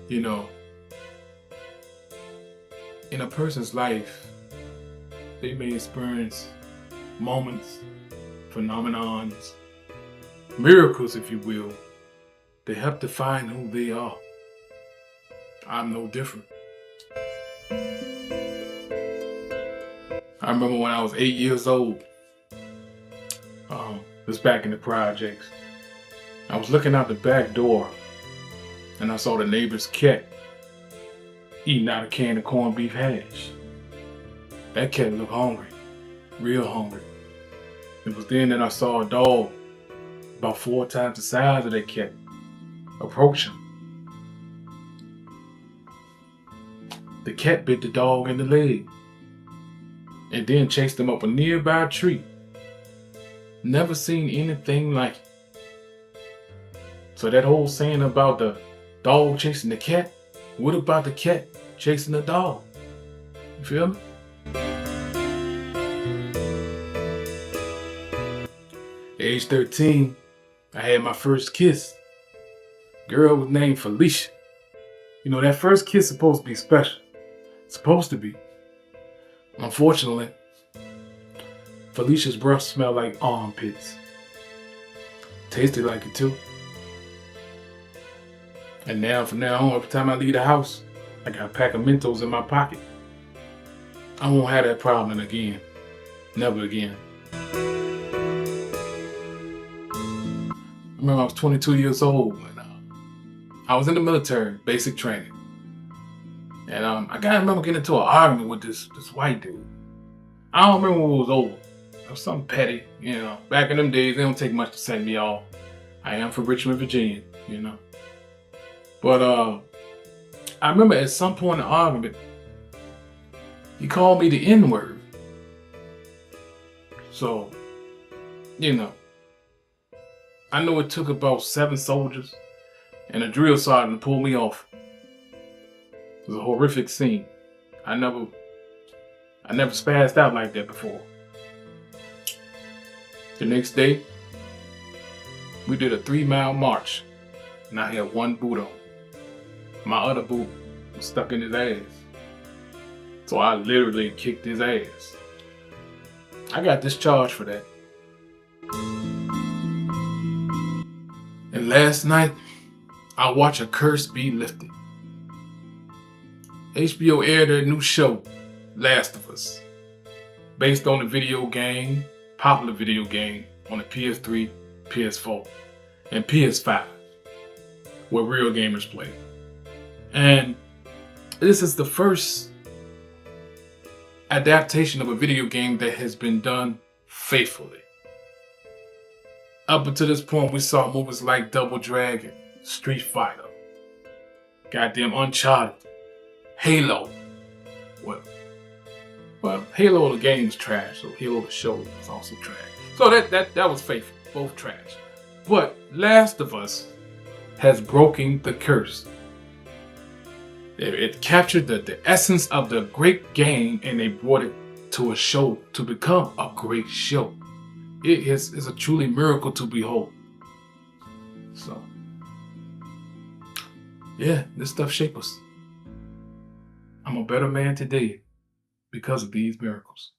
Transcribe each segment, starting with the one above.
You know, in a person's life, they may experience moments, phenomenons, miracles, if you will. They help define who they are. I'm no different. I remember when I was 8 years old. It was back in the projects. I was looking out the back door and I saw the neighbor's cat eating out a can of corned beef hash. That cat looked hungry, real hungry. It was then that I saw a dog about 4 times the size of that cat approach him. The cat bit the dog in the leg and then chased him up a nearby tree. Never seen anything like it. So that whole saying about the dog chasing the cat, what about the cat chasing the dog? You feel me? At age 13, I had my first kiss. Girl was named Felicia. You know, that first kiss is supposed to be special. It's supposed to be. Unfortunately, Felicia's breath smelled like armpits. Tasted like it too. And now, from now on, every time I leave the house, I got a pack of Mentos in my pocket. I won't have that problem again. Never again. I remember I was 22 years old and I was in the military, basic training. And I gotta remember getting into an argument with this white dude. I don't remember what it was over. It was something petty, you know. Back in them days, they don't take much to set me off. I am from Richmond, Virginia, you know. But I remember at some point in the argument, he called me the N-word. So, you know, I know it took about 7 soldiers and a drill sergeant to pull me off. It was a horrific scene. I never spazzed out like that before. The next day, we did a 3-mile march, and I had 1 boot on. My other boot was stuck in his ass. So I literally kicked his ass. I got discharged for that. And last night, I watched a curse be lifted. HBO aired their new show, Last of Us, based on the popular video game on the PS3, PS4, and PS5, where real gamers play. And this is the first adaptation of a video game that has been done faithfully. Up until this point, we saw movies like Double Dragon, Street Fighter, goddamn Uncharted, Halo. Well, Halo the game was trash, so Halo the show was also trash. So that was faithful, both trash. But Last of Us has broken the curse. It captured the essence of the great game and they brought it to a show to become a great show. It is a truly miracle to behold. So, yeah, this stuff shaped us. I'm a better man today because of these miracles.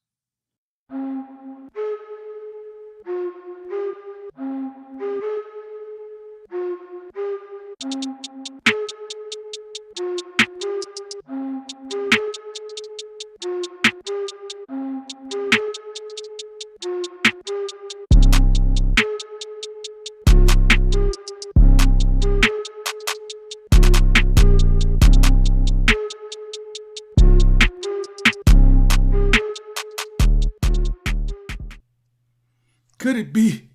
Could it be?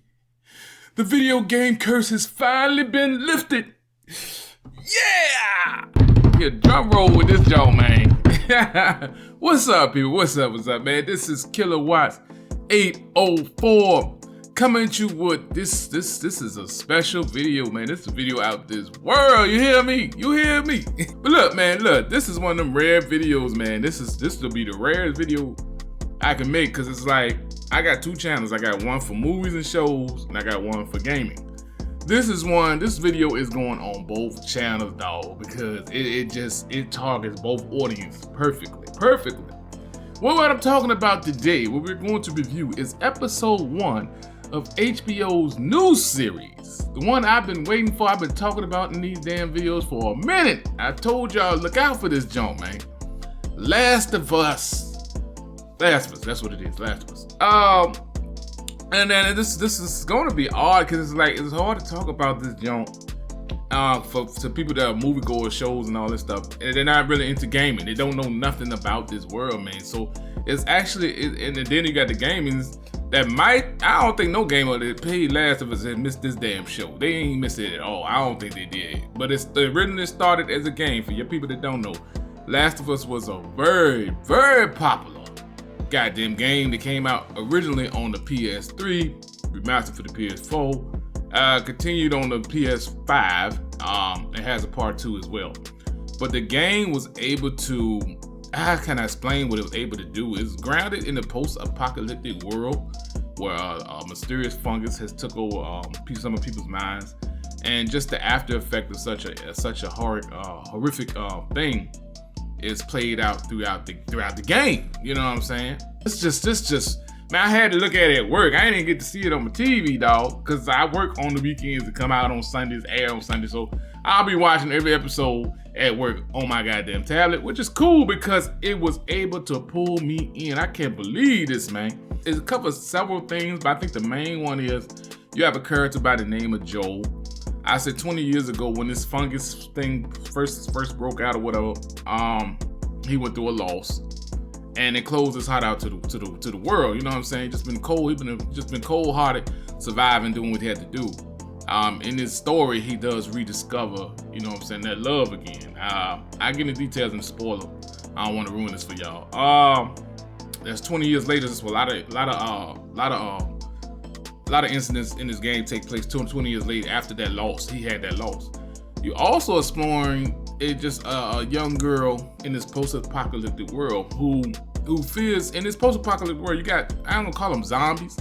The video game curse has finally been lifted. Yeah! Yeah, drum roll with this jaw, man. What's up, people? What's up, man? This is Kilowatts 804 coming at you with this is a special video, man. This is a video out this world. You hear me? You hear me? But look, man, this is one of them rare videos, man. This will be the rarest video I can make, because it's like I got 2 channels. I got one for movies and shows, and I got one for gaming. This video is going on both channels, dog, because it targets both audiences perfectly. What I'm talking about today, what we're going to review, is episode 1 of HBO's new series. The one I've been waiting for, I've been talking about in these damn videos for a minute. I told y'all, look out for this junk, man. Last of Us, that's what it is, Last of Us. And then this is going to be odd because it's hard to talk about this junk for people that are moviegoers, shows and all this stuff, and they're not really into gaming. They don't know nothing about this world, man. So it's actually, and then you got the gamings that I don't think no gamer that played Last of Us has missed this damn show. They ain't missed it at all. I don't think they did. But it's originally started as a game. For your people that don't know, Last of Us was a very, very popular goddamn game that came out originally on the PS3, remastered for the PS4, continued on the PS5. It has a part 2 as well. But the game was able to, how can I explain what it was able to do? It's grounded in a post-apocalyptic world where a mysterious fungus has took over some of people's minds, and just the after effect of such a horrific thing is played out throughout the game. You know what I'm saying? It's just man, I had to look at it at work. I didn't get to see it on my TV, dog, because I work on the weekends to come out on Sundays, air on Sundays. So I'll be watching every episode at work on my goddamn tablet, which is cool because it was able to pull me in. I can't believe this, man. It covers several things, but I think the main one is you have a character by the name of Joel. I said 20 years ago when this fungus thing first broke out or whatever, he went through a loss, and it closed his heart out to the world. You know what I'm saying? Just been cold-hearted, surviving, doing what he had to do. In this story, he does rediscover, you know what I'm saying, that love again. I get into details in the spoiler. I don't want to ruin this for y'all. There's 20 years later. There's a lot of incidents in this game take place 20 years later after that loss. He had that loss. You're also exploring a young girl in this post-apocalyptic world who fears, in this post-apocalyptic world, you got, I don't call them zombies,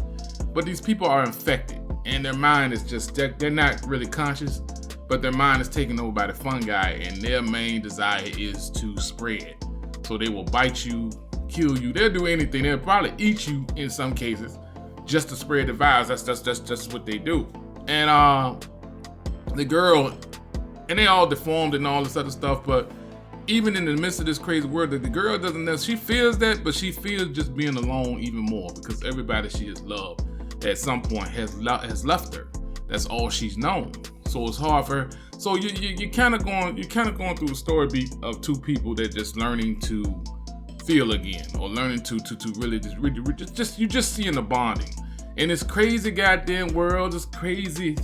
but these people are infected, and their mind is just, they're not really conscious, but their mind is taken over by the fungi, and their main desire is to spread. So they will bite you, kill you, they'll do anything. They'll probably eat you in some cases just to spread the virus. That's what they do. And the girl, and they all deformed and all this other stuff, but even in the midst of this crazy world, the girl doesn't know, she feels that, but she feels just being alone even more because everybody she has loved at some point has left her. That's all she's known. So it's hard for her. So you kind of going through a story beat of two people that just learning to feel again, or learning to really just you just seeing the bonding in this crazy goddamn world, this crazy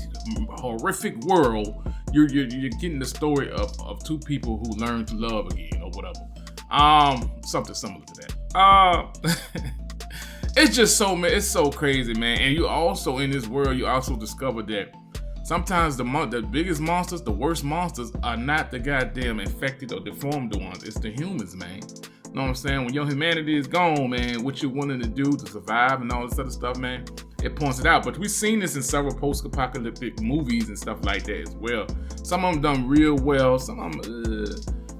horrific world. You're getting the story of two people who learn to love again or whatever. Something similar to that. It's just it's so crazy, man. And you also, in this world, you also discover that sometimes the biggest monsters, the worst monsters, are not the goddamn infected or deformed ones. It's the humans, man. You know what I'm saying? When your humanity is gone, man, what you're willing to do to survive and all this other stuff, man, it points it out. But we've seen this in several post-apocalyptic movies and stuff like that as well. Some of them done real well, some of them,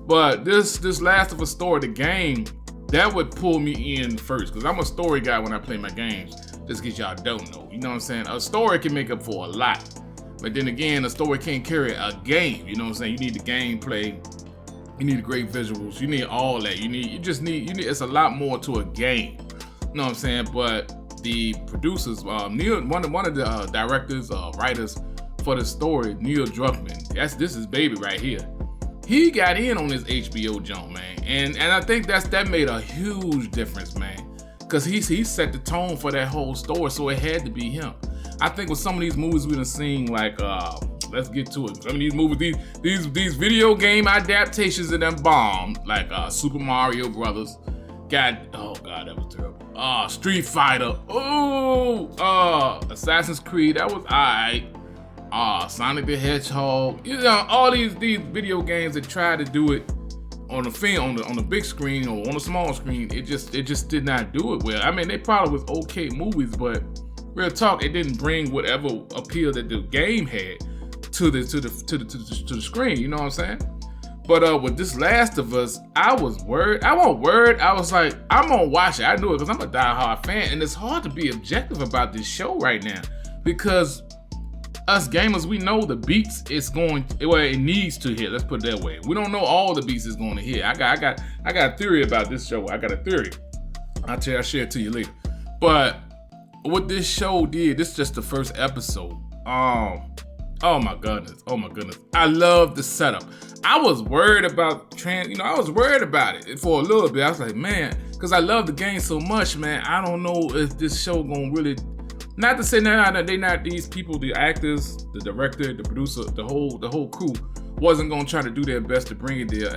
but this Last of Us story, the game, that would pull me in first, because I'm a story guy when I play my games. Just in case y'all don't know, you know what I'm saying? A story can make up for a lot, but then again, a story can't carry a game. You know what I'm saying? You need the gameplay. You need great visuals. You need all that. You need. It's a lot more to a game. You know what I'm saying? But the producers, Neil, one of the directors, writers for the story, Neil Druckmann. This is baby right here. He got in on this HBO jump, man, and I think that made a huge difference, man, because he set the tone for that whole story, so it had to be him. I think with some of these movies we done seen, like let's get to it. Some of these movies, these video game adaptations of them bombed, like Super Mario Brothers. Oh god, that was terrible. Street Fighter. Assassin's Creed. That was alright. Sonic the Hedgehog. You know, all these video games that try to do it on the big screen or on the small screen, it just did not do it well. I mean, they probably was okay movies, but real talk, it didn't bring whatever appeal that the game had. to the screen. You know what I'm saying? But with this Last of Us, I was worried. I wasn't worried. I was like, I'm gonna watch it. I knew it because I'm a diehard fan, and it's hard to be objective about this show right now because us gamers, we know the beats it needs to hit. Let's put it that way. We don't know all the beats it's going to hit. I got a theory about this show. I got a theory. I'll share it to you later. But what this show did, this is just the first episode. Oh my goodness. I love the setup. I was worried about I was worried about it for a little bit. I was like, man, because I love the game so much, man. I don't know if this show gonna really, not to say they not these people, the actors, the director, the producer, the whole crew wasn't gonna try to do their best to bring it there.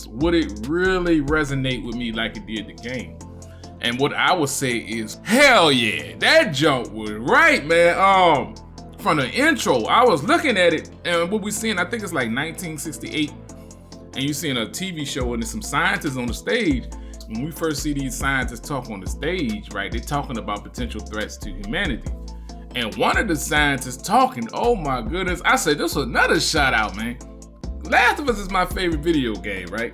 Would it really resonate with me like it did the game? And what I would say is, hell yeah, that jump was right, man. From the intro, I was looking at it, and what we seeing, I think it's like 1968, and you seeing a TV show, and there's some scientists on the stage. When we first see these scientists talk on the stage, right, they're talking about potential threats to humanity. And one of the scientists talking, oh my goodness, I said, this was another shout out, man. Last of Us is my favorite video game, right?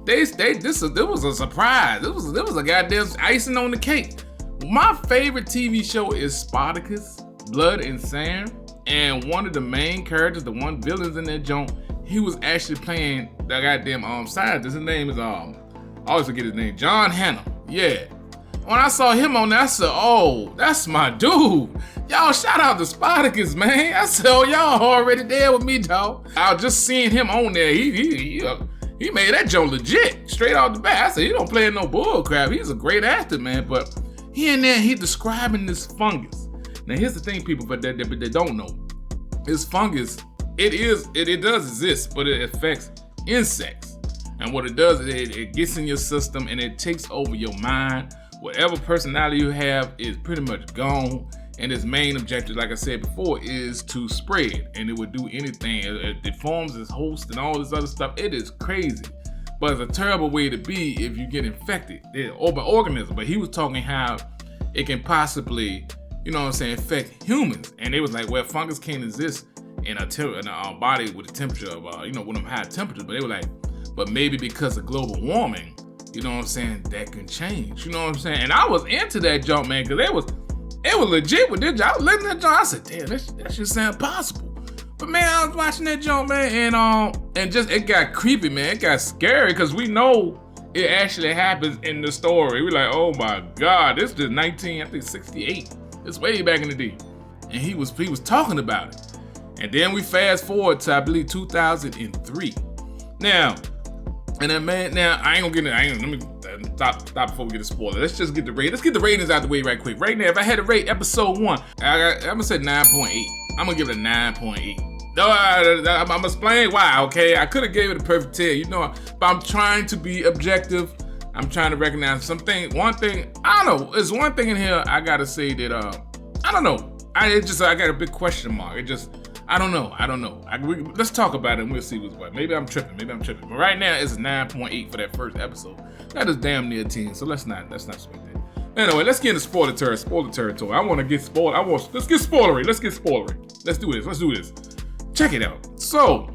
This was a surprise. This was a goddamn icing on the cake. My favorite TV show is Spartacus, Blood and Sand, and one of the main characters, the one villains in that joint, he was actually playing that goddamn scientist. His name is I always forget his name, John Hannah. Yeah. When I saw him on there, I said, oh, that's my dude. Y'all shout out to Spartacus, man. I said, oh, y'all already there with me, dog. I was just seeing him on there. He made that joint legit, straight off the bat. I said, he don't play no bull crap. He's a great actor, man. But he in there, he describing this fungus. Now here's the thing, people, but they don't know. This fungus, it does exist, but it affects insects. And what it does is it gets in your system and it takes over your mind. Whatever personality you have is pretty much gone. And its main objective, like I said before, is to spread. And it would do anything. It deforms its host and all this other stuff. It is crazy. But it's a terrible way to be if you get infected. They're open organism. But he was talking how it can possibly, you know what I'm saying, affect humans. And they was like, well, fungus can't exist in a body with a temperature of, with them high temperatures. But they were like, but maybe because of global warming, you know what I'm saying, that can change. You know what I'm saying? And I was into that jump, man, because it was legit with this. I was looking at that jump. I said, damn, that should sound possible. But man, I was watching that jump, man, and just it got creepy, man. It got scary because we know it actually happens in the story. We're like, oh my God, this is 1968. It's way back in the day. And he was talking about it. And then we fast forward to, I believe, 2003. Now, and then, man, I ain't gonna get it. Let me stop before we get a spoiler. Let's just get the rating. Let's get the ratings out the way right quick. Right now, if I had to rate episode 1, I'm gonna say 9.8. I'm gonna give it a 9.8. No, I'm gonna explain why, okay? I could have gave it a perfect 10, but I'm trying to be objective. I'm trying to recognize something. One thing, I don't know. There's one thing in here I gotta say that, I don't know. I got a big question mark. I don't know. Let's talk about it and we'll see what's what. Maybe I'm tripping. But right now it's a 9.8 for that first episode. That is damn near 10. So let's not swing that. Anyway, let's get into spoiler territory. I want to get spoiled. Let's get spoilery. Let's do this. Check it out. So,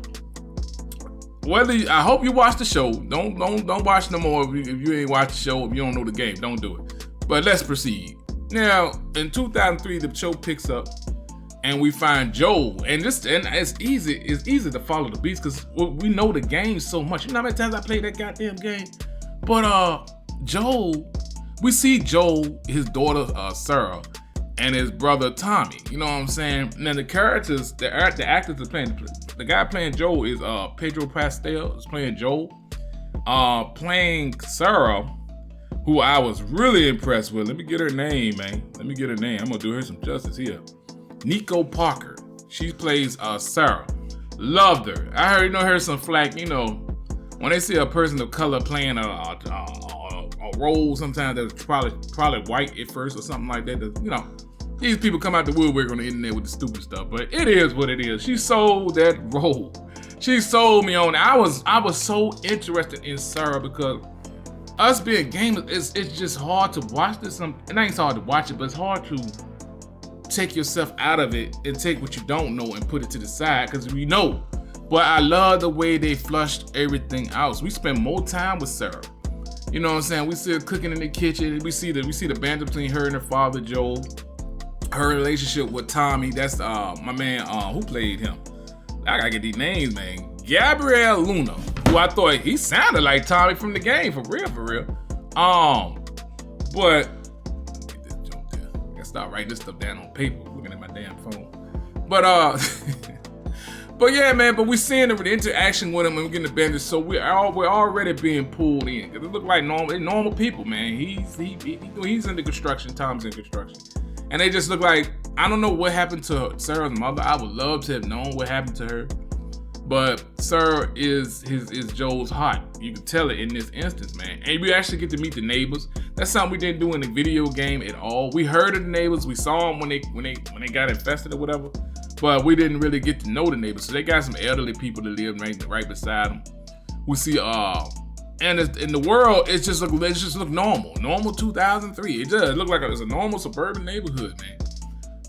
I hope you watch the show. Don't watch no more if you ain't watched the show. If you don't know the game, don't do it. But let's proceed. Now, in 2003, the show picks up. And we find Joel, and it's easy to follow the beats because we know the game so much. You know how many times I played that goddamn game? But Joel, we see Joel, his daughter Sarah, and his brother Tommy. You know what I'm saying? Now the characters, the actors are playing. The guy playing Joel is Pedro Pascal is playing Joel. Playing Sarah, who I was really impressed with. Let me get her name, man. I'm gonna do her some justice here. Nico Parker. She plays Sarah. Loved her. I heard some flack, when they see a person of color playing a role, sometimes that's probably white at first or something like that. These people come out the woodwork on the internet with the stupid stuff, but it is what it is. She sold that role. She sold me on it. I was so interested in Sarah because us being gamers, it's just hard to watch this. It ain't hard to watch it, but it's hard to take yourself out of it and take what you don't know and put it to the side because we know. But I love the way they flushed everything out. So we spend more time with Sarah. You know what I'm saying? We see her cooking in the kitchen. We see the banter between her and her father, Joel. Her relationship with Tommy. That's my man who played him. I gotta get these names, man. Gabriel Luna, who I thought he sounded like Tommy from the game, for real. But I gotta start writing this stuff down on paper. Looking at my damn phone. But but yeah, man. But we seeing the interaction with him and we're getting the bandage, so we're already being pulled in. Cause it look like normal people, man. He's into construction. Tom's in construction, and they just look like, I don't know what happened to Sarah's mother. I would love to have known what happened to her. But Sarah is Joel's heart. You can tell it in this instance, man. And we actually get to meet the neighbors. That's something we didn't do in the video game at all. We heard of the neighbors. We saw them when they got infested or whatever. But we didn't really get to know the neighbors. So they got some elderly people that live right beside them. We see and in the world, it just look normal. Normal 2003. It does look like it's a normal suburban neighborhood, man.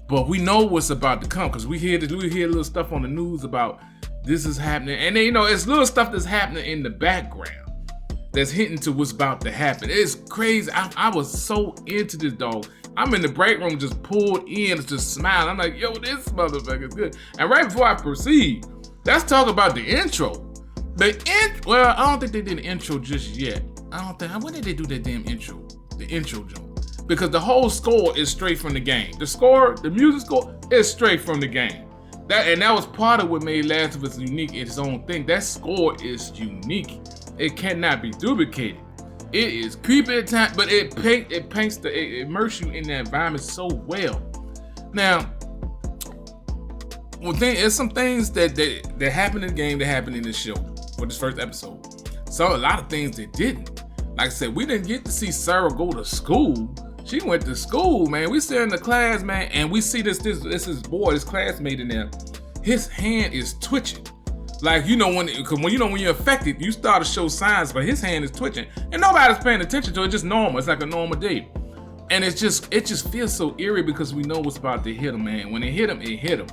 But we know what's about to come because we hear little stuff on the news about this is happening, and then, you know, it's little stuff that's happening in the background that's hinting to what's about to happen. It's crazy. I was so into this, dog. I'm in the break room just pulled in, just smiling. I'm like, yo, this motherfucker is good. And right before I proceed, let's talk about the intro. Well, I don't think they did the intro just yet. When did they do that damn intro? The intro joke. Because the whole score is straight from the game. The music score is straight from the game. That was part of what made Last of Us unique in its own thing. That score is unique. It cannot be duplicated. It is creepy at times, but it immerses you in the environment so well. Now, there's some things that happened in the game that happened in this show for this first episode. So a lot of things that didn't. Like I said, we didn't get to see Sarah go to school. She went to school, man. We sit in the class, man, and we see this classmate in there. His hand is twitching. Like, you know, when you're affected, you start to show signs, but his hand is twitching. And nobody's paying attention to it. It's just normal. It's like a normal day. And it just feels so eerie because we know what's about to hit him, man. When it hit him.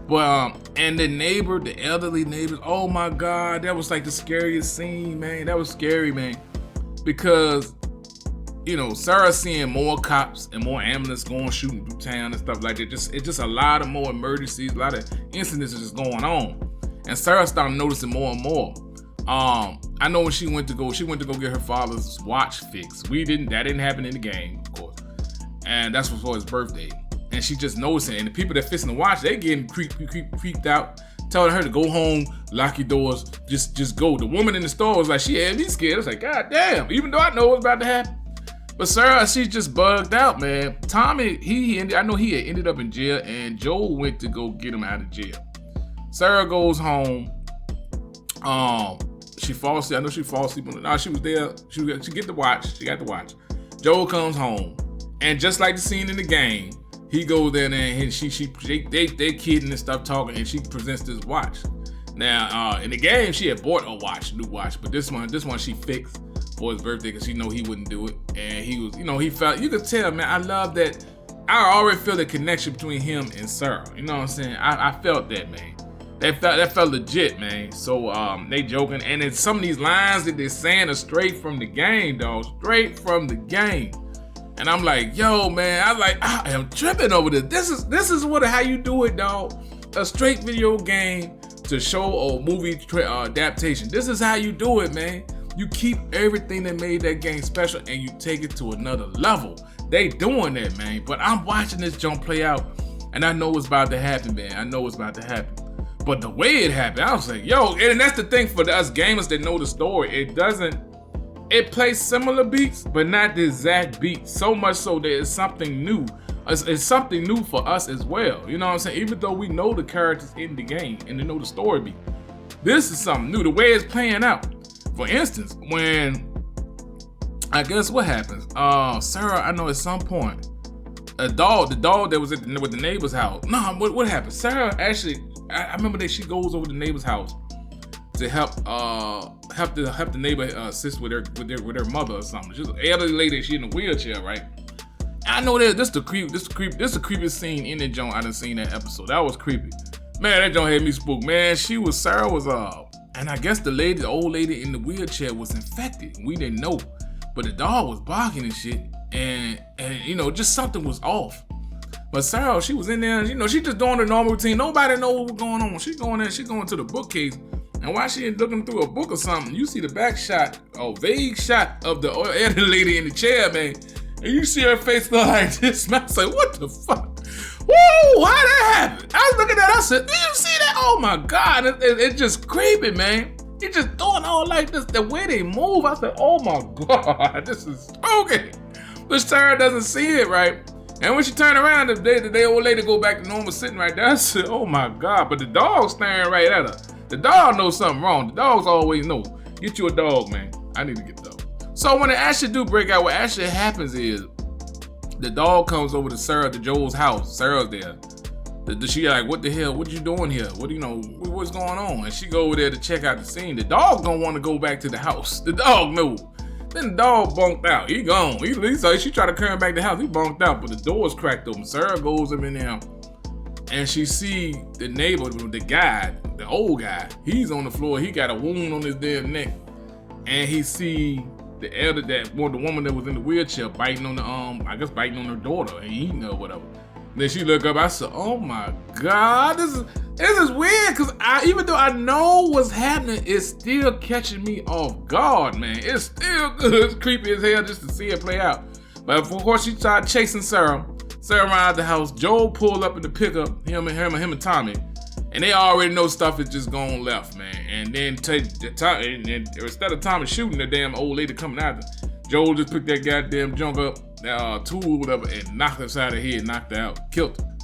But and the elderly neighbors, oh my God, that was like the scariest scene, man. That was scary, man. Because, you know, Sarah's seeing more cops and more ambulance going shooting through town and stuff like that. It's just a lot of more emergencies, a lot of incidents just going on. And Sarah started noticing more and more. I know when she went to go get her father's watch fixed. That didn't happen in the game, of course. And that's for his birthday. And she just noticing. And the people that fixing the watch, they getting creeped out, telling her to go home, lock your doors, just go. The woman in the store was like, she had me scared. I was like, God damn, even though I know what's about to happen. But Sarah, she's just bugged out, man. Tommy, I know he had ended up in jail, and Joel went to go get him out of jail. Sarah goes home. She falls asleep. I know she falls asleep. No, she was there. She get the watch. She got the watch. Joel comes home, and just like the scene in the game, he goes there and they kidding and stuff talking, and she presents this watch. Now, in the game, she had bought a new watch, but this one she fixed for his birthday because she know he wouldn't do it, and he was, he felt, you could tell, man. I love that. I already feel the connection between him and Sarah. You know what I'm saying? I felt that, man. That felt legit, man. So they joking, and then some of these lines that they're saying are straight from the game, dog. Straight from the game. And I'm like, yo, man, I am tripping over this. This is how you do it, dog. A straight video game to show a movie adaptation. This is how you do it, man. You keep everything that made that game special and you take it to another level. They doing that, man. But I'm watching this jump play out, and I know what's about to happen, man. I know what's about to happen. But the way it happened, I was like, yo, and that's the thing for us gamers that know the story. It plays similar beats, but not the exact beat. So much so that it's something new. It's something new for us as well. You know what I'm saying? Even though we know the characters in the game and they know the story beat, this is something new. The way it's playing out. For instance, when I guess what happens? Sarah, I know at some point, the dog that was with the neighbor's house. No, what happened? Sarah actually, I remember that she goes over to the neighbor's house to help the neighbor assist with her mother or something. She's an elderly lady. She in a wheelchair, right? I know that this the creepiest scene in the joint I done seen that episode. That was creepy. Man, that joint had me spooked. Man, Sarah was and I guess the old lady in the wheelchair was infected. We didn't know. But the dog was barking and shit. And you know, just something was off. But Sarah, she was in there, you know, she just doing her normal routine. Nobody know what was going on. She going to the bookcase. And while she looking through a book or something, you see the back shot, a vague shot of the elderly lady in the chair, man. And you see her face go like this, man. I was like, what the fuck? Whoa, how that happened? I was looking at it, I said, do you see that? Oh my God, it's just creepy, man. It just doing all like this, the way they move. I said, oh my God, this is spooky. But Sarah doesn't see it, right? And when she turned around, the old lady go back to normal sitting right there. I said, oh my God, but the dog's staring right at her. The dog knows something wrong. The dogs always know. Get you a dog, man. I need to get a dog. So when it actually do break out, what actually happens is the dog comes over to Joel's house. Sarah's there. She like, what the hell? What you doing here? What's going on? And she go over there to check out the scene. The dog don't want to go back to the house. The dog knows. Then the dog bunked out. He gone. She tried to come back to the house. He bunked out, but the door's cracked open. Sarah goes up in there, and she see the neighbor, the guy, the old guy. He's on the floor. He got a wound on his damn neck, and he see the woman that was in the wheelchair biting on biting on her daughter and eating her or whatever. Then she look up. I said, "Oh my God, this is weird." Cause even though I know what's happening, it's still catching me off guard, man. It's still good. It's creepy as hell just to see it play out. But of course, she started chasing Sarah. Sarah around the house. Joel pulled up in the pickup. Him and Tommy, and they already know stuff is just going left, man. And then instead of Tommy shooting the damn old lady coming after, Joel just picked that goddamn junk up. Tool or whatever, and knocked her upside her head, knocked her out, killed her.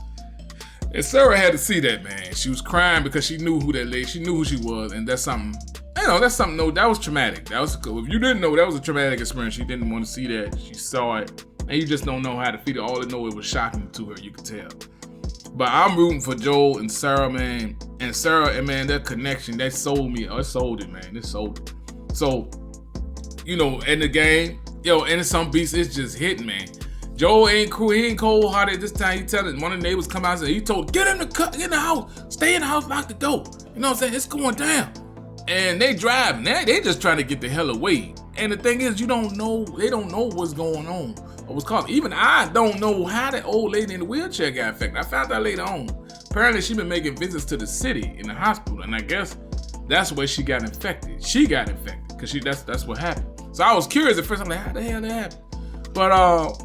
And Sarah had to see that, man. She was crying because she knew who that lady, she knew who she was, and that's something, that was traumatic. That was cool. If you didn't know, that was a traumatic experience. She didn't want to see that. She saw it, and you just don't know how to feel it. All I know, it was shocking to her, you could tell. But I'm rooting for Joel and Sarah, man. And Sarah, and man, that connection, that sold me. Oh, it sold it, man. It sold it. So, you know, in the game, and some beats, it's just hitting, man. Joel ain't cool. He ain't cold-hearted this time. He telling one of the neighbors come out and say, he told, get in the house, stay in the house, lock the door. You know what I'm saying? It's going down. And they driving. They just trying to get the hell away. And the thing is, they don't know what's going on or what's causing. Even I don't know how that old lady in the wheelchair got infected. I found out later on. Apparently, she been making visits to the city in the hospital, and I guess that's where she got infected. She got infected because that's what happened. So I was curious at first. I'm like, how the hell that happened? But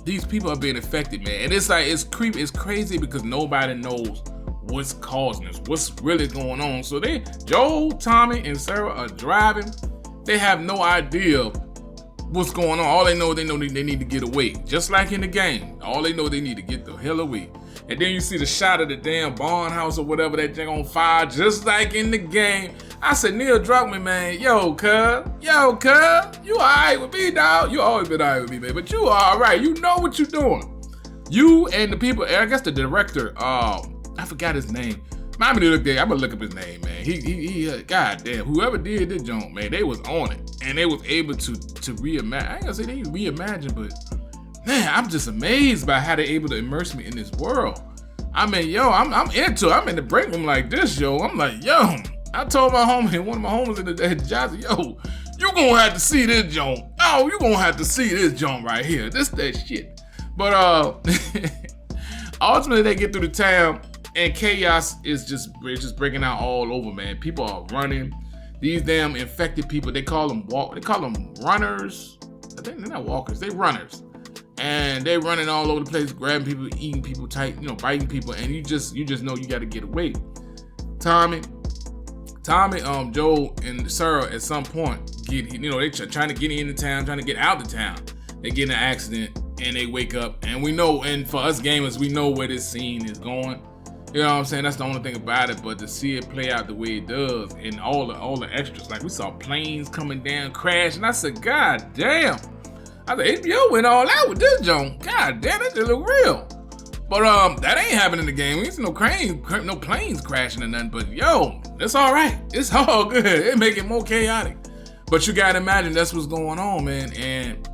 these people are being affected, man. And it's like, it's creepy. It's crazy because nobody knows what's causing this, what's really going on. So Joel, Tommy, and Sarah are driving. They have no idea what's going on. All they know they need to get away. Just like in the game. All they know they need to get the hell away. And then you see the shot of the damn barn house or whatever that thing on fire, just like in the game. I said, Neil Druckmann, man, yo, cuz, you alright with me, dog? You always been alright with me, man, but you alright. You know what you're doing. You and the people, I guess the director, I forgot his name. Mind me to look there. I'm gonna look up his name, man. He goddamn, whoever did this joint, man, they was on it, and they was able to reimagine. I ain't gonna say they reimagine, but man, I'm just amazed by how they able to immerse me in this world. I mean, yo, I'm into it. I'm in the break room like this, yo. I'm like, yo. I told my homie, one of my homies in the job, yo, you gonna have to see this joint. Oh, you gonna have to see this joint right here. That shit. But ultimately they get through the town and chaos is just breaking out all over, man. People are running. These damn infected people, they call them runners. I think they're not walkers, they runners. And they running all over the place, grabbing people, eating people tight, biting people, and you just know you gotta get away. Tommy, Joel, and Sarah at some point they trying to get into town, trying to get out of town. They get in an accident and they wake up, and we know, and for us gamers, we know where this scene is going. You know what I'm saying? That's the only thing about it. But to see it play out the way it does, and all the extras, like we saw planes coming down, crash, and I said, God damn! I said, HBO went all out with this joint. God damn, that just look real. But that ain't happening in the game. We ain't see no planes crashing or nothing. But yo, it's all right. It's all good. It make it more chaotic. But you gotta imagine that's what's going on, man. And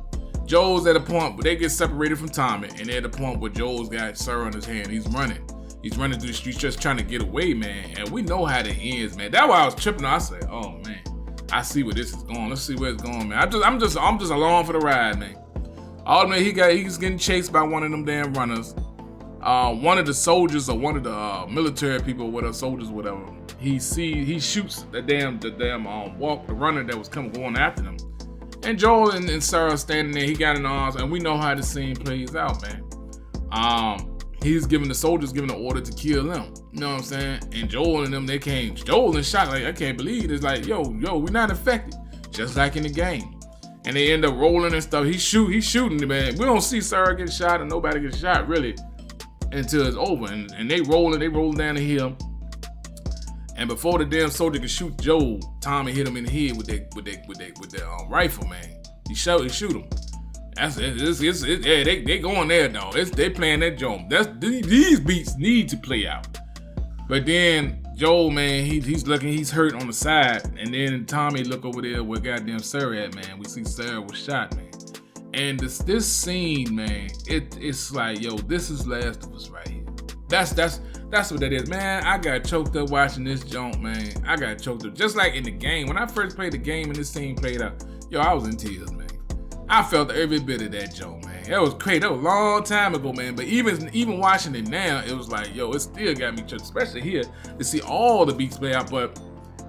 Joel's at a point where they get separated from Tommy, and they're at the point where Joel's got Sarah in his hand. He's running through the streets just trying to get away, man. And we know how that ends, man. That's why I was tripping. I said, oh man, I see where this is going. Let's see where it's going, man. I'm just along for the ride, man. Ultimately, he's getting chased by one of them damn runners. One of the soldiers or one of the military people, whatever, soldiers, whatever. He shoots the runner that was going after them. And Joel and Sarah standing there. He got in the arms, and we know how the scene plays out, man. He's giving the order to kill them. You know what I'm saying? And Joel and them, Joel in shock, like, I can't believe it. It's like, yo, we're not affected. Just like in the game. And they end up rolling and stuff. He's shooting, man. We don't see Sarah get shot and nobody gets shot, really, until it's over. And they rolling down the hill. And before the damn soldier could shoot Joel, Tommy hit him in the head with their rifle, man. He shoot him. They going there, though. They playing that joint. These beats need to play out. But then Joel, man, he's hurt on the side, and then Tommy look over there where goddamn Sarah at, man. We see Sarah was shot, man. And this scene, man, it's like, yo, this is Last of Us right here. That's what that is, man. I got choked up watching this joint, man. I got choked up just like in the game. When I first played the game and this scene played out, yo, I was in tears, man. I felt every bit of that joke, man. That was crazy. That was a long time ago, man. But even watching it now, it was like, yo, it still got me choked, especially here to see all the beats play out. But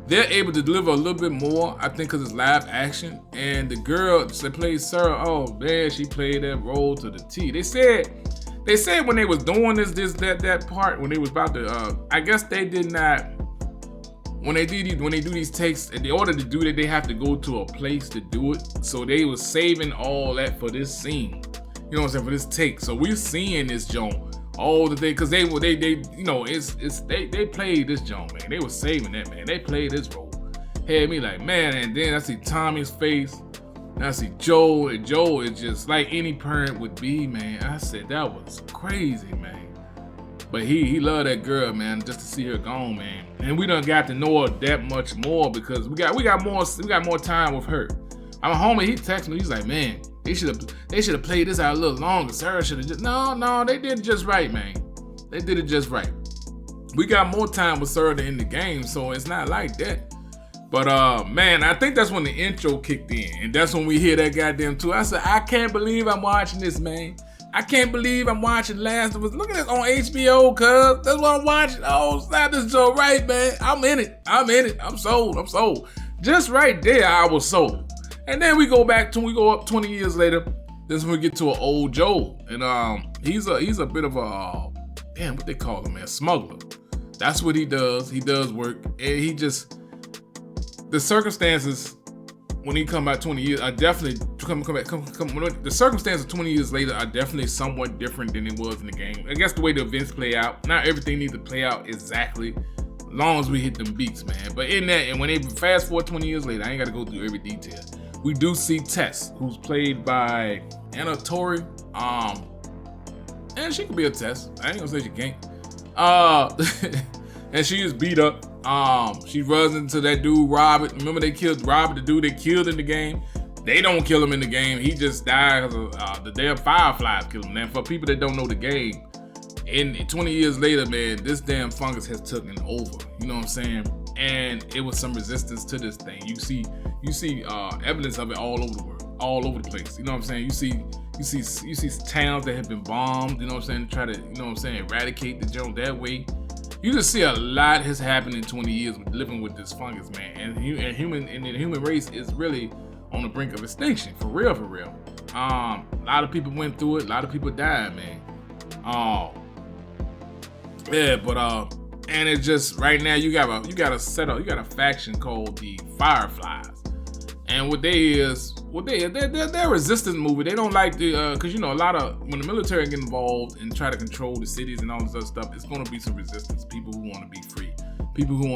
they're able to deliver a little bit more, I think, because it's live action. And the girl that played Sarah, oh man, she played that role to the T. They said when they was doing that part, when they was about to, I guess they did not. When they do these takes, in order to do that, they have to go to a place to do it. So they was saving all that for this scene. You know what I'm saying? For this take. So we're seeing this joint all the day because they played this joint, man. They was saving that, man. They played this role. Had me like, man. And then I see Tommy's face. And I see Joel, and Joel is just like any parent would be, man. I said that was crazy, man. But he loved that girl, man, just to see her gone, man. And we done got to know her that much more because we got more time with her. My homie, he texted me, he's like, man, they should have played this out a little longer. Sarah should have just no, they did it just right, man. They did it just right. We got more time with Sarah in the game, so it's not like that. But man, I think that's when the intro kicked in, and that's when we hear that goddamn too. I said, I can't believe I'm watching this, man. I can't believe I'm watching Last of Us. Look at this on HBO, cuz. That's what I'm watching. Oh, snap, this so right, man. I'm in it. I'm sold. Just right there, I was sold. And then we go up 20 years later. This is when we get to an old Joel. And he's a bit of a, what they call him, man? Smuggler. That's what he does. He does work. And the circumstances when he come back 20 years, I definitely the circumstances 20 years later are definitely somewhat different than it was in the game. I guess the way the events play out, not everything needs to play out exactly, as long as we hit them beats, man. But in that, and when they fast forward 20 years later, I ain't got to go through every detail. We do see Tess, who's played by Anna Torrey. And she could be a Tess. I ain't gonna say she can't. And she is beat up. She runs into that dude, Robert. Remember they killed Robert, the dude they killed in the game? They don't kill him in the game. He just died because the damn fireflies killed him. Man, for people that don't know the game, 20 years later, man, this damn fungus has taken over. You know what I'm saying? And it was some resistance to this thing. You see evidence of it all over the world, all over the place. You know what I'm saying? You see towns that have been bombed. You know what I'm saying? To try to, you know what I'm saying, eradicate the joint that way. You just see a lot has happened in 20 years with living with this fungus, man. And the human race is really on the brink of extinction, for real. A lot of people went through it. A lot of people died, man. And it's just right now you got a faction called the Fireflies, and they're a resistance movement. They don't like because you know a lot of when the military get involved and try to control the cities and all this other stuff, it's gonna be some resistance. People who want to be free, people who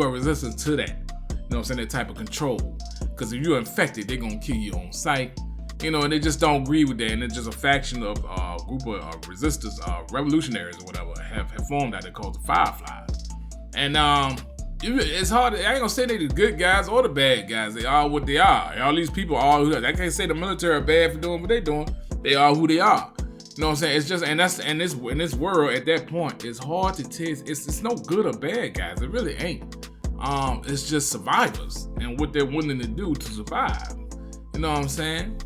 are resistant to that. You know what I'm saying? That type of control. Because if you're infected, they're gonna kill you on sight. You know, and they just don't agree with that. And it's just a faction of group of resistors, revolutionaries or whatever, have formed out there called the Fireflies. And it's hard. I ain't gonna say they the good guys or the bad guys. They are what they are. All these people are who I can't say the military are bad for doing what they doing. They are who they are. You know what I'm saying? It's just, and that's, and this in this world at that point, it's hard to tell. It's no good or bad guys. It really ain't. It's just survivors and what they're willing to do to survive. You know what I'm saying?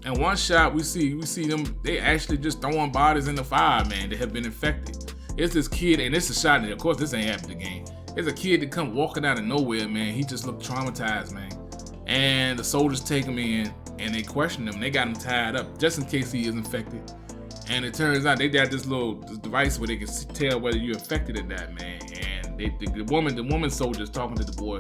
And one shot we see them. They actually just throwing bodies in the fire, man. That have been infected. It's this kid, and it's a shot that, of course, this ain't happened in the game. It's a kid that come walking out of nowhere, man. He just looked traumatized, man. And the soldiers take him in, and they question him. They got him tied up just in case he is infected. And it turns out they got this device where they can tell whether you're infected or not, man. And the woman soldiers talking to the boy,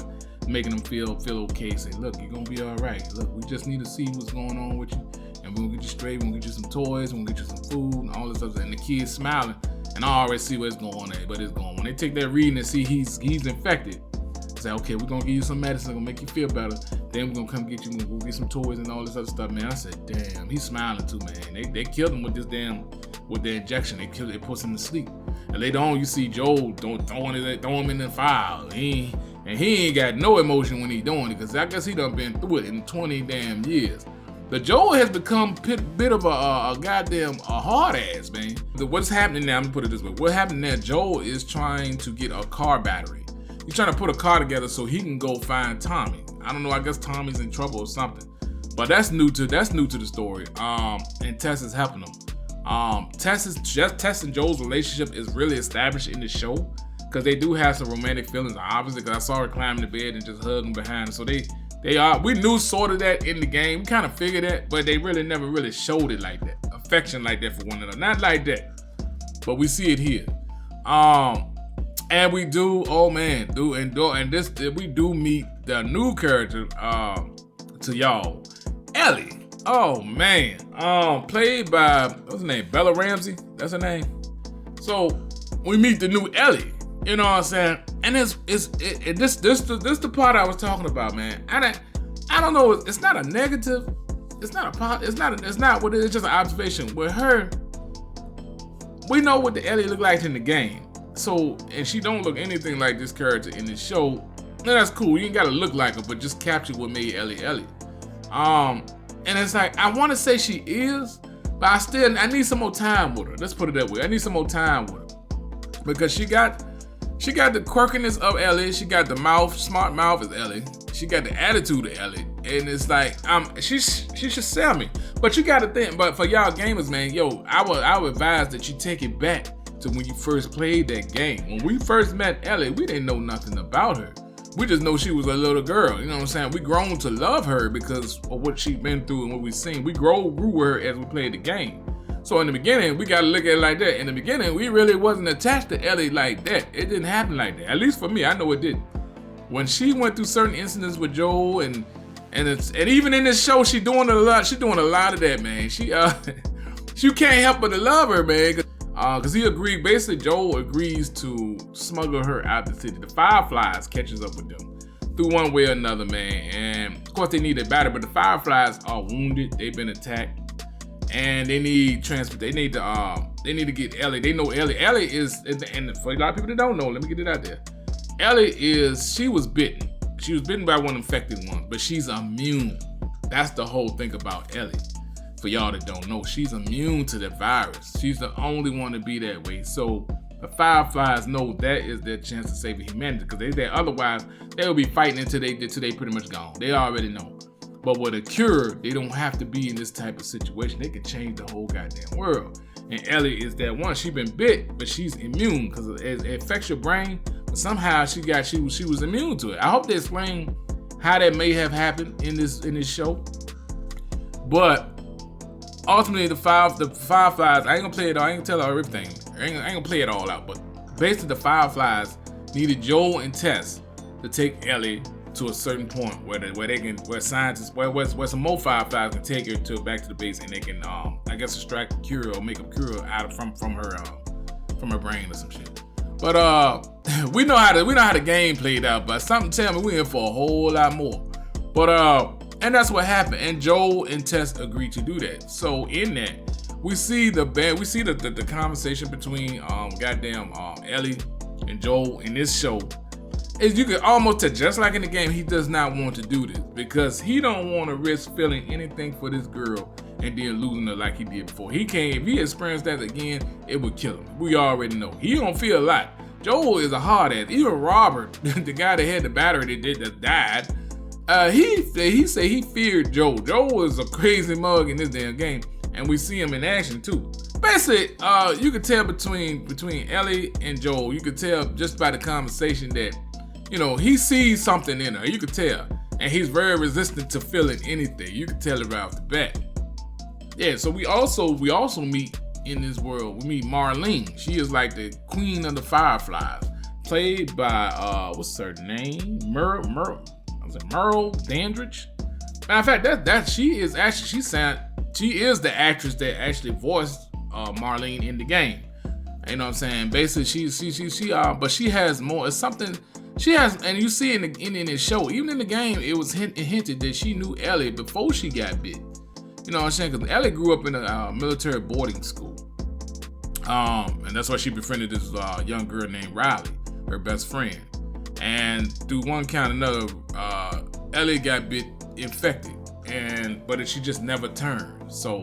making him feel okay. Say, look, you're gonna be all right. Look, we just need to see what's going on with you, and we're gonna get you straight. We're gonna get you some toys. We're gonna get you some food and all this stuff. And the kid's smiling, and I already see what's going on there. But it's going. When they take that reading and see he's infected, say, okay, we're gonna give you some medicine, gonna make you feel better. Then we're gonna come get you, we're gonna go get some toys and all this other stuff, man. I said, damn, he's smiling too, man. They killed him with this with the injection. They puts him to sleep. And later on, you see Joel throw him in the fire. He ain't got no emotion when he doing it, because I guess he done been through it in 20 damn years. But Joel has become a bit of a goddamn hard ass, man. What's happening now, I'm gonna put it this way. What happened now, Joel is trying to get a car battery. He's trying to put a car together so he can go find Tommy. I don't know, I guess Tommy's in trouble or something. But that's new to the story. And Tess is helping him. Tess and Joel's relationship is really established in the show, because they do have some romantic feelings, obviously, because I saw her climb the bed and just hugging behind her. So we knew sort of that in the game. We kind of figured that, but they really never really showed it like that. Affection like that for one another. Not like that. But we see it here. And we do, we do meet the new character to y'all, Ellie. Oh man, played by, what's her name? Bella Ramsey. That's her name. So we meet the new Ellie. You know what I'm saying? And this the part I was talking about, man. I don't know. It's not a negative. It's not what it is. It's just an observation. With her, we know what the Ellie look like in the game. So, and she don't look anything like this character in the show. Now, that's cool. You ain't gotta look like her, but just capture what made Ellie Ellie. And it's like, I want to say she is, but I need some more time with her. Let's put it that way. I need some more time with her, because she got the quirkiness of Ellie. She got the smart mouth as Ellie. She got the attitude of Ellie, and it's like, she should sell me. But you got to think. But for y'all gamers, man, yo, I would advise that you take it back to when you first played that game. When we first met Ellie, we didn't know nothing about her. We just know she was a little girl. You know what I'm saying? We grown to love her because of what she's been through and what we've seen. We grew with her as we played the game. So in the beginning, we got to look at it like that. In the beginning, we really wasn't attached to Ellie like that. It didn't happen like that. At least for me, I know it didn't. When she went through certain incidents with Joel and even in this show, she doing a lot of that, man. You can't help but to love her, man. Because he agreed, basically Joel agrees to smuggle her out the city. The Fireflies catches up with them through one way or another, man. And of course they need their battery, but the Fireflies are wounded. They've been attacked, and they need transport. They need to get Ellie. They know Ellie. Ellie is, and for a lot of people that don't know, let me get it out there. She was bitten. She was bitten by one infected one, but she's immune. That's the whole thing about Ellie. For y'all that don't know, she's immune to the virus. She's the only one to be that way. So the Fireflies know that is their chance to save humanity, because otherwise they'll be fighting until they pretty much gone. They already know. But with a cure, they don't have to be in this type of situation. They can change the whole goddamn world. And Ellie is that one. She's been bit, but she's immune because it affects your brain. But somehow she was immune to it. I hope they explain how that may have happened in this show. But ultimately, the Fireflies, I ain't gonna play it all. I ain't gonna tell her everything. I ain't gonna play it all out. But basically, the Fireflies needed Joel and Tess to take Ellie to a certain point where some more Fireflies can take her back to the base, and they can, I guess, extract a cure or make a cure out from her brain or some shit. But we know how the game played out. But something tell me we in for a whole lot more. But and that's what happened. And Joel and Tess agreed to do that. So in that, we see the conversation between Ellie and Joel in this show. is you can almost tell, just like in the game, he does not want to do this because he don't want to risk feeling anything for this girl and then losing her like he did before. He can't, if he experienced that again, it would kill him. We already know. He don't feel a lot. Joel is a hard ass. Even Robert, the guy that had the battery that died, he said he feared Joel. Joel is a crazy mug in this damn game, and we see him in action too. Basically, you could tell between Ellie and Joel, you could tell just by the conversation that, you know, he sees something in her. You could tell, and he's very resistant to feeling anything. You could tell it right off the bat. Yeah, so we also meet in this world. We meet Marlene. She is like the queen of the Fireflies, played by what's her name? Merle Dandridge. Matter of fact, she is the actress that actually voiced Marlene in the game. You know what I'm saying? Basically, but she has more. It's something she has, and you see in the show, even in the game, it was hinted that she knew Ellie before she got bit. You know what I'm saying? Because Ellie grew up in a military boarding school, and that's why she befriended this young girl named Riley, her best friend. And through one kind or another, Ellie got infected, but she just never turned. So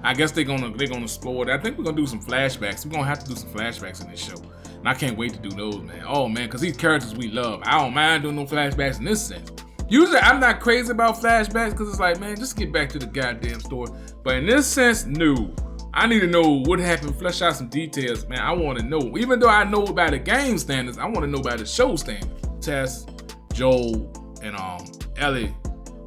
I guess they're gonna explore it. I think we're gonna do some flashbacks. We're gonna have to do some flashbacks in this show, and I can't wait to do those, man. Oh man, because these characters we love. I don't mind doing no flashbacks in this sense. Usually I'm not crazy about flashbacks because it's like, man, just get back to the goddamn story. But in this sense, no. I need to know what happened, flesh out some details, man. I want to know. Even though I know about the game standards, I want to know about the show standards. Tess, Joel, and Ellie,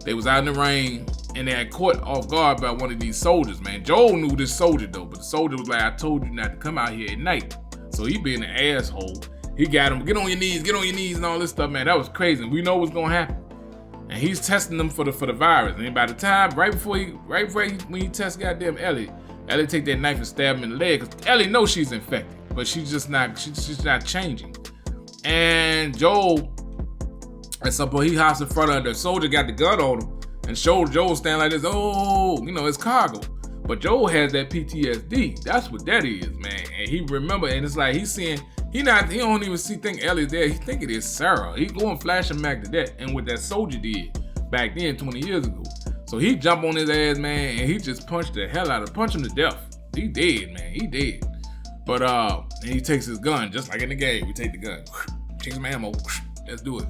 they was out in the rain and they had caught off guard by one of these soldiers, man. Joel knew this soldier though, but the soldier was like, I told you not to come out here at night. So he being an asshole. He got him, get on your knees and all this stuff, man. That was crazy. We know what's gonna happen. And he's testing them for the virus. And by the time, when he tests goddamn Ellie take that knife and stab him in the leg. Cause Ellie knows she's infected, but she's just not, she's not changing. And Joel, at some point, he hops in front of the soldier, got the gun on him, and showed Joel standing like this. Oh, you know, it's cargo. But Joel has that PTSD. That's what that is, man. And he remember, and it's like he's seeing. He don't even think Ellie's there. He think it is Sarah. He going flashing back to that, and what that soldier did back then 20 years ago. So he jump on his ass, man, and he just punched the hell out of him. Punch him to death. He dead, man. He dead. But and he takes his gun, just like in the game. We take the gun, take some ammo. Let's do it.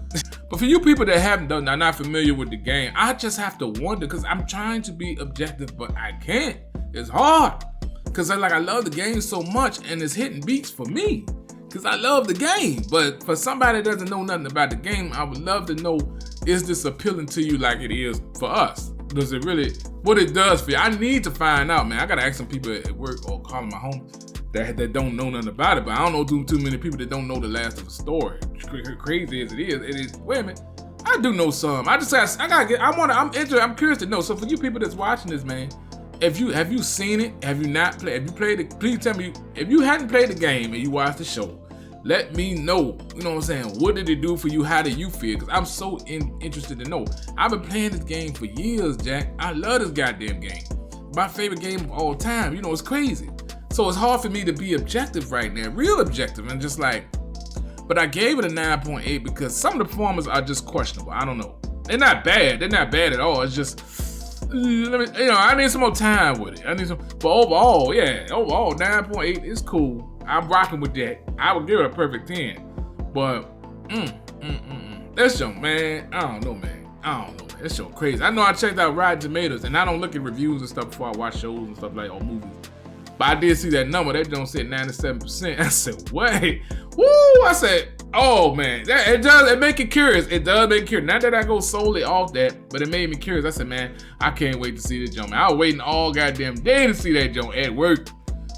But for you people that are not familiar with the game, I just have to wonder, because I'm trying to be objective, but I can't. It's hard. Because I love the game so much, and it's hitting beats for me. Because I love the game. But for somebody that doesn't know nothing about the game, I would love to know, is this appealing to you like it is for us? Does it really, what it does for you? I need to find out, man. I got to ask some people at work or calling my home that don't know nothing about it. But I don't know too many people that don't know the last of the story. Crazy as it is, wait a minute. I do know some. I'm interested, I'm curious to know. So for you people that's watching this, man, have you seen it? Have you not played? Have you played it? Please tell me if you hadn't played the game and you watched the show. Let me know. You know what I'm saying? What did it do for you? How did you feel? Because I'm so interested to know. I've been playing this game for years, Jack. I love this goddamn game. My favorite game of all time. You know, it's crazy. So it's hard for me to be objective right now, real objective, and just like. But I gave it a 9.8 because some of the performances are just questionable. I don't know. They're not bad. They're not bad at all. It's just. I need some more time with it. But overall, 9.8 is cool. I'm rocking with that. I would give it a perfect 10. But, this show, man, I don't know, man. This show crazy. I know I checked out Rotten Tomatoes, and I don't look at reviews and stuff before I watch shows and stuff like, or movies. But I did see that number. That don't say 97%. I said, wait. Woo! I said, oh, man. It make it curious. It does make it curious. Not that I go solely off that, but it made me curious. I said, man, I can't wait to see this joint. I was waiting all goddamn day to see that joint at work.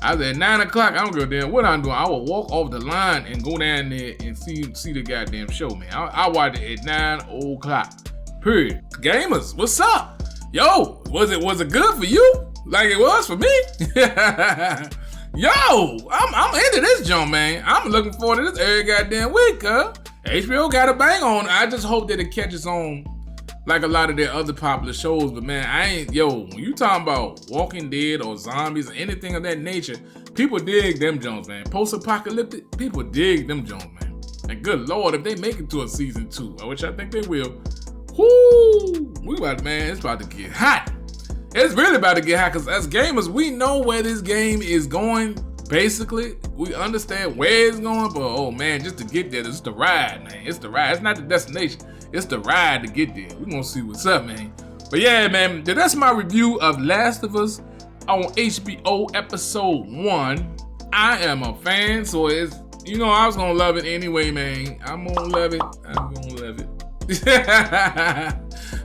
I was at 9 o'clock. I don't give a damn what I'm doing. I will walk off the line and go down there and see the goddamn show, man. I watched it at 9 o'clock. Period. Gamers, what's up? Yo, was it good for you? Like it was for me? Yo, I'm into this joint, man. I'm looking forward to this every goddamn week, huh? HBO got a bang on. I just hope that it catches on like a lot of their other popular shows. But man, when you talking about Walking Dead or zombies or anything of that nature, people dig them joints, man. Post-apocalyptic, people dig them joints, man. And good Lord, if they make it to a season 2, which I think they will, whoo, it's about to get hot. It's really about to get hot because as gamers, we know where this game is going. Basically, we understand where it's going, but oh man, just to get there, it's the ride, man. It's the ride. It's not the destination. It's the ride to get there. We're gonna see what's up, man. But yeah, man, that's my review of Last of Us on HBO episode 1. I am a fan, so it's, I was gonna love it anyway, man. I'm gonna love it.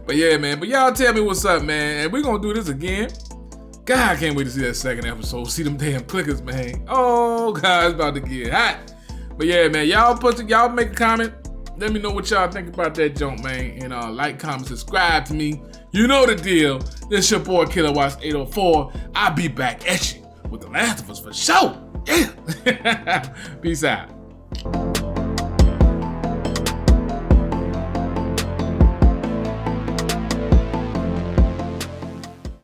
But yeah, man. But y'all tell me what's up, man. And we're gonna do this again. God, I can't wait to see that second episode. See them damn clickers, man. Oh, God, it's about to get hot. But yeah, man, y'all make a comment. Let me know what y'all think about that junk, man. And like, comment, subscribe to me. You know the deal. This your boy, Killer Watch 804. I'll be back at you with The Last of Us for sure. Yeah. Peace out.